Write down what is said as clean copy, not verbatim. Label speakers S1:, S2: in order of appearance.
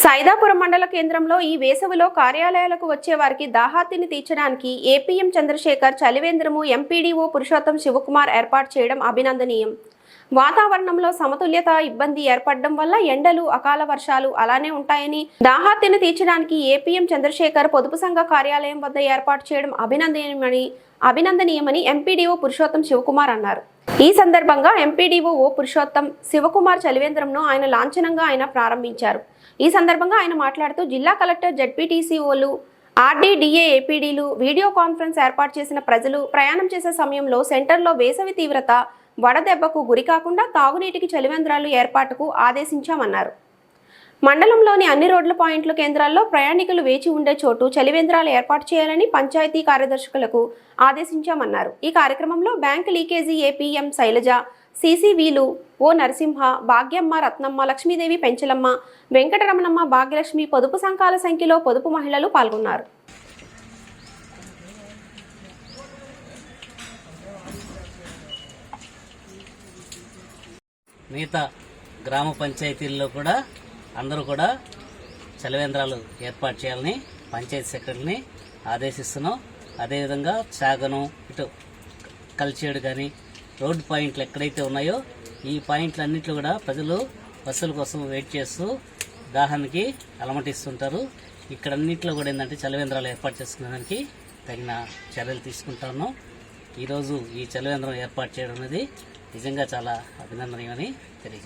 S1: సైదాపురం మండల కేంద్రంలో ఈ వేసవిలో కార్యాలయాలకు వచ్చే వారికి దాహార్తిని తీర్చడానికి ఏపీఎం చంద్రశేఖర్ చలివేంద్రము ఎంపీడీఓ పురుషోత్తం శివకుమార్ ఏర్పాటు చేయడం అభినందనీయం. వాతావరణంలో సమతుల్యత ఇబ్బంది ఏర్పడడం వల్ల ఎండలు, అకాల వర్షాలు అలానే ఉంటాయని దాహార్తిని తీర్చడానికి ఏపీఎం చంద్రశేఖర్ పొదుపు సంఘ కార్యాలయం వద్ద ఏర్పాటు చేయడం అభినందనీయమని ఎంపీడీఓ పురుషోత్తం శివకుమార్ అన్నారు. ఈ సందర్భంగా ఎంపీడీఓ పురుషోత్తం శివకుమార్ చలివేంద్రంను ఆయన లాంఛనంగా ప్రారంభించారు. ఈ సందర్భంగా ఆయన మాట్లాడుతూ జిల్లా కలెక్టర్, జెడ్పీటీసీఓలు, ఆర్డీడీఏ, ఏపీడీలు వీడియో కాన్ఫరెన్స్ ఏర్పాటు చేసిన ప్రజలు ప్రయాణం చేసే సమయంలో సెంటర్లో వేసవి తీవ్రత వడదెబ్బకు గురి కాకుండా తాగునీటికి చలివేంద్రాలు ఏర్పాటుకు ఆదేశించామన్నారు. మండలంలోని అన్ని రోడ్ల పాయింట్లు కేంద్రాల్లో ప్రయాణికులు వేచి ఉండే చోటు చలివేంద్రాలు ఏర్పాటు చేయాలని పంచాయతీ కార్యదర్శులకు ఆదేశించామన్నారు. ఈ కార్యక్రమంలో బ్యాంకు లీకేజీ ఏపీఎం శైలజ, సీసీవీలు నరసింహ, భాగ్యమ్మ, రత్నమ్మ, లక్ష్మీదేవి, పెంచలమ్మ, వెంకటరమణమ్మ, భాగ్యలక్ష్మి, పొదుపు సంఘాల సంఖ్యలో పొదుపు మహిళలు పాల్గొన్నారు.
S2: మిగతా గ్రామ పంచాయతీల్లో కూడా అందరూ కూడా చలివేంద్రాలు ఏర్పాటు చేయాలని పంచాయతీ సెక్రటరీని ఆదేశిస్తున్నాం. అదేవిధంగా చాగనం, ఇటు కల్చేడు కానీ రోడ్డు పాయింట్లు ఎక్కడైతే ఉన్నాయో ఈ పాయింట్లన్నింటిలో కూడా ప్రజలు బస్సుల కోసం వెయిట్ చేస్తూ దాహానికి అలమటిస్తుంటారు. ఇక్కడన్నింటిలో కూడా ఏంటంటే చలివేంద్రాలు ఏర్పాటు చేసుకునేదానికి తగిన చర్యలు తీసుకుంటా ఉన్నాం. ఈరోజు ఈ చలివేంద్రం ఏర్పాటు చేయడం అనేది నిజంగా చాలా అభినందనీయమని తెలియజేస్తాను.